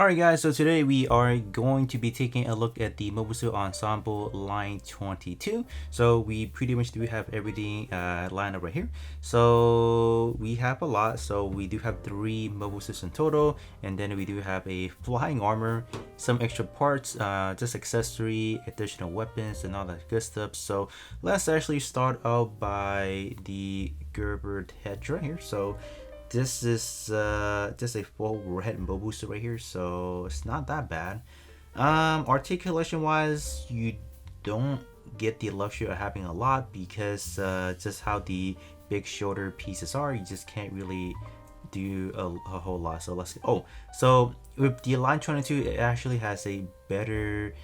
Alright guys, so today we are going to be taking a look at the Mobile Suit Ensemble line 22. So we pretty much do have everything lined up right here. So we have a lot. So we do have 3 mobile suits in total, and then we do have a flying armor, some extra parts, just accessory, additional weapons, and all that good stuff. So let's actually start out by the Gerber Tetra here. So this is just a full red mobile suit right here, so it's not that bad. Articulation wise, you don't get the luxury of having a lot because just how the big shoulder pieces are, you just can't really do a whole lot. So so with the line 22, it actually has a better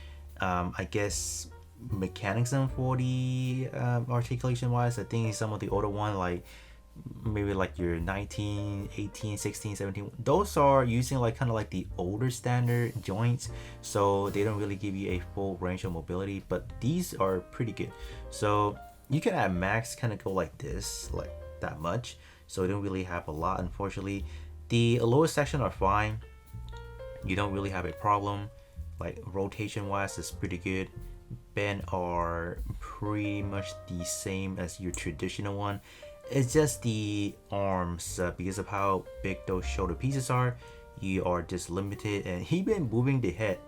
I guess mechanism for the articulation wise. I think some of the older one, like maybe like your 19, 18, 16, 17, those are using like kind of like the older standard joints, so they don't really give you a full range of mobility, but these are pretty good. So you can at max kind of go like this, like that much, so you don't really have a lot. Unfortunately, the lowest section are fine, you don't really have a problem. Like rotation wise is pretty good. Bend are pretty much the same as your traditional one. It's just the arms, because of how big those shoulder pieces are, you are just limited, and even moving the head,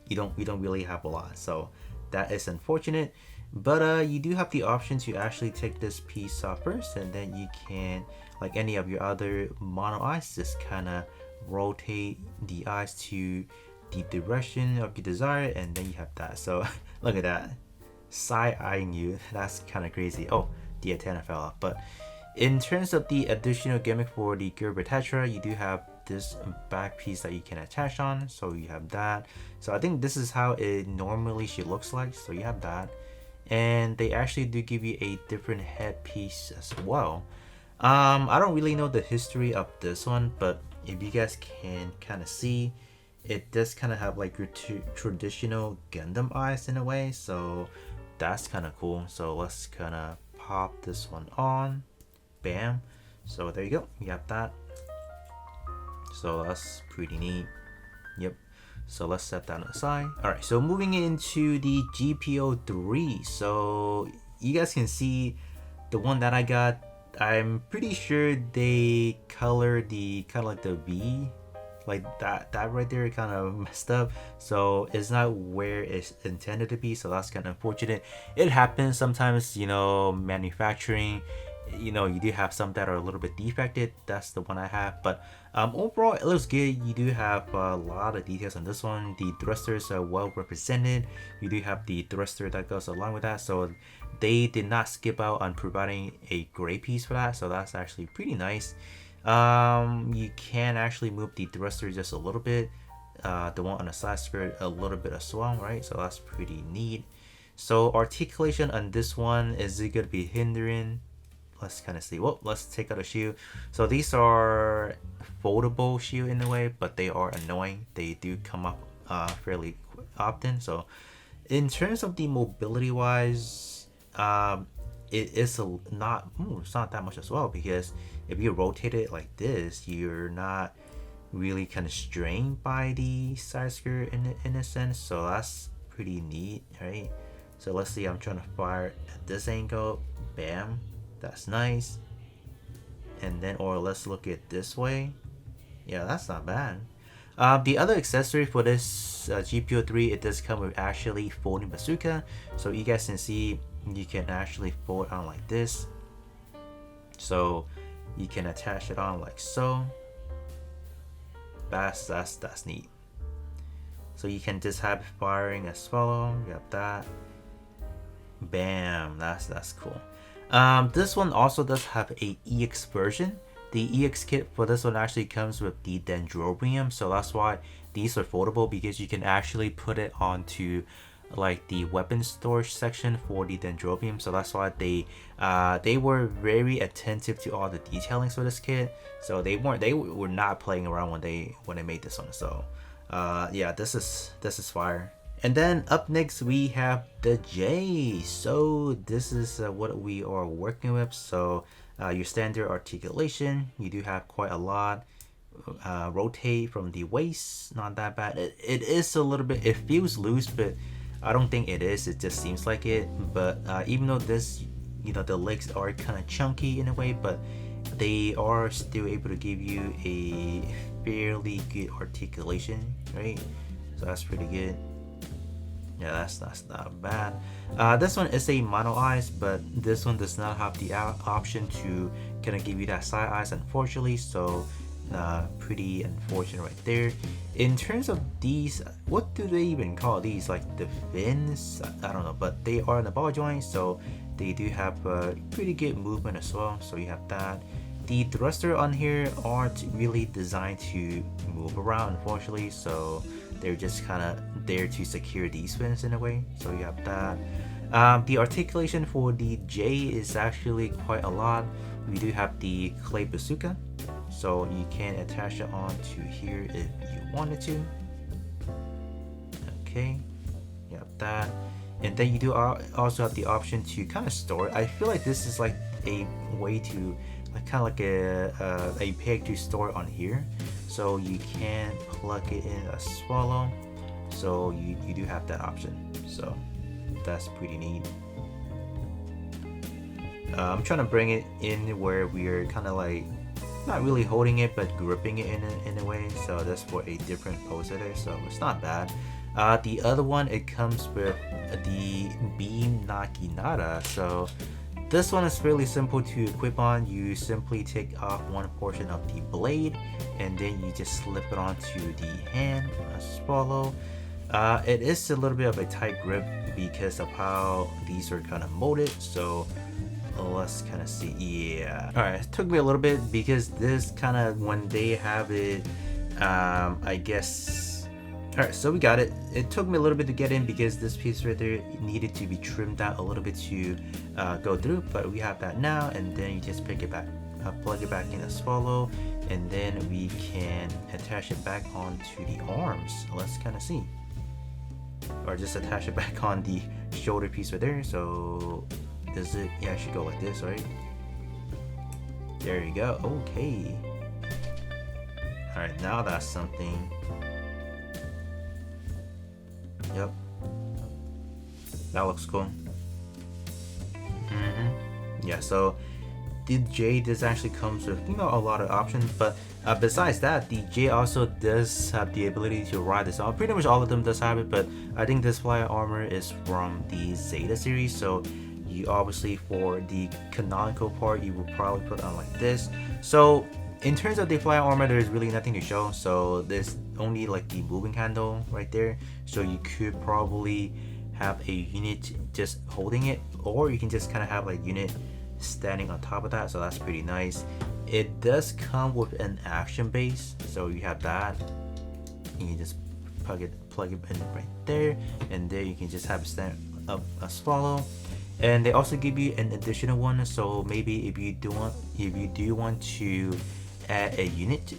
you don't really have a lot, so that is unfortunate. But you do have the option to actually take this piece off first, and then you can, like any of your other mono eyes, just kind of rotate the eyes to the direction of your desire, and then you have that. So look at that, side eyeing you, that's kind of crazy. Oh, the antenna fell off. But in terms of the additional gimmick for the Gerber Tetra, you do have this back piece that you can attach on, so you have that. So I think this is how it normally she looks like, so you have that. And they actually do give you a different headpiece as well. I don't really know the history of this one, but if you guys can kind of see, it does kind of have like your traditional Gundam eyes in a way, so that's kind of cool. So let's kind of pop this one on. Bam. So there you go, you have that. So that's pretty neat. Yep. So let's set that aside. Alright, so moving into the GPO3. So you guys can see the one that I got, I'm pretty sure they colored the kind of like the V, like that right there kind of messed up, so it's not where it's intended to be, so that's kind of unfortunate. It happens sometimes, manufacturing, you do have some that are a little bit defected. That's the one I have, but overall it looks good. You do have a lot of details on this one. The thrusters are well represented. You do have the thruster that goes along with that, so they did not skip out on providing a gray piece for that, so that's actually pretty nice. You can actually move the thruster just a little bit, the one on the side skirt a little bit as well, right? So that's pretty neat. So articulation on this one, is it gonna be hindering? Let's kind of see. Well, let's take out a shoe. So these are foldable shoe in a way, but they are annoying. They do come up fairly often. So in terms of the mobility wise, it is it's not that much as well, because if you rotate it like this, you're not really kind of strained by the side skirt in a sense. So that's pretty neat, right? So let's see, I'm trying to fire at this angle. Bam. That's nice. And then, or let's look at this way. Yeah, that's not bad. The other accessory for this GPO3, it does come with actually folding bazooka. So you guys can see, you can actually fold on like this. So you can attach it on like so. That's neat. So you can just have firing as well. You have that. Bam, that's cool. This one also does have a EX version. The EX kit for this one actually comes with the dendrobium, so that's why these are foldable, because you can actually put it onto like the weapon storage section for the dendrobium. So that's why they were very attentive to all the detailings for this kit. So they were not playing around when they made this one. So yeah, this is fire. And then up next we have the J. So this is what we are working with. So your standard articulation, you do have quite a lot. rotate from the waist, not that bad. It is a little bit, it feels loose, but I don't think it is. It just seems like it. But even though this, the legs are kind of chunky in a way, but they are still able to give you a fairly good articulation, right? So that's pretty good. Yeah, that's not bad. This one is a mono eyes, but this one does not have the option to kind of give you that side eyes, unfortunately. So pretty unfortunate right there. In terms of these, what do they even call these? Like the fins? I don't know, but they are in the ball joint, so they do have pretty good movement as well. So you have that. The thruster on here aren't really designed to move around, unfortunately, so they're just kind of there to secure these fins in a way. So you have that. The articulation for the J is actually quite a lot. We do have the clay bazooka, so you can attach it onto here if you wanted to. Okay, you have that. And then you do also have the option to kind of store it. I feel like this is like a way to kind of like a peg to store on here, so you can plug it in a swallow, so you do have that option, so that's pretty neat. I'm trying to bring it in where we're kind of like not really holding it but gripping it in a way, so that's for a different pose there, so it's not bad. The other one, it comes with the beam naginata. So this one is fairly simple to equip on. You simply take off one portion of the blade and then you just slip it onto the hand, swallow. It is a little bit of a tight grip because of how these are kind of molded, so let's kind of see. Yeah, all right, it took me a little bit because this kind of, when they have it, I guess. Alright, so we got it. It took me a little bit to get in because this piece right there needed to be trimmed out a little bit to go through, but we have that now, and then you just pick it back, plug it back in a swallow, and then we can attach it back onto the arms. Let's kind of see. Or just attach it back on the shoulder piece right there. So does it, yeah, it should go like this, right? There you go. Okay. Alright, now that's something. Yep, that looks cool. Yeah, so the J, this actually comes with a lot of options, but besides that, the J also does have the ability to ride this out. Pretty much all of them does have it, but I think this fly armor is from the Zeta series, so you obviously, for the canonical part, you will probably put on like this. So in terms of the fly armor, there's really nothing to show, so there's only like the moving handle right there, so you could probably have a unit just holding it, or you can just kind of have like unit standing on top of that, so that's pretty nice. It does come with an action base, so you have that. You can just plug it in right there, and there you can just have it stand up a swallow. And they also give you an additional one, so maybe if you do want to add a unit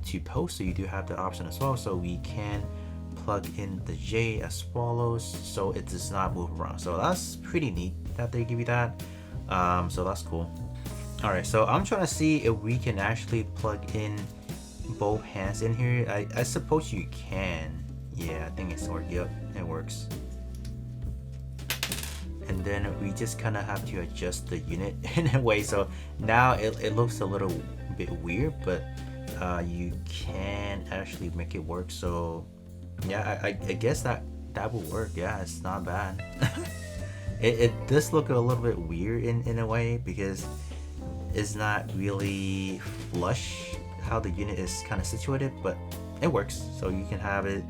to post, so you do have the option as well. So we can plug in the J as swallows, so it does not move around. So that's pretty neat that they give you that. So that's cool. All right, so I'm trying to see if we can actually plug in both hands in here. I suppose you can. Yeah, I think it's working. Yep, it works. And then we just kind of have to adjust the unit in a way, so now it looks a little bit weird, but you can actually make it work. So yeah, I guess that will work. Yeah, it's not bad. it does look a little bit weird in a way because it's not really flush how the unit is kind of situated, but it works. So you can have it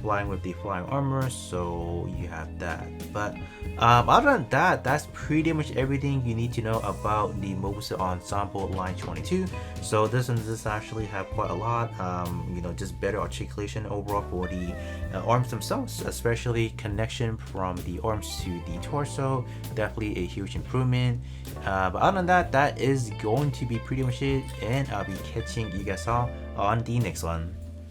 flying with the flying armor, so you have that. But other than that, that's pretty much everything you need to know about the Mobile Suit Ensemble Line 22. So this one does actually have quite a lot, just better articulation overall for the arms themselves, especially connection from the arms to the torso. Definitely a huge improvement. But other than that, that is going to be pretty much it, and I'll be catching you guys all on the next one.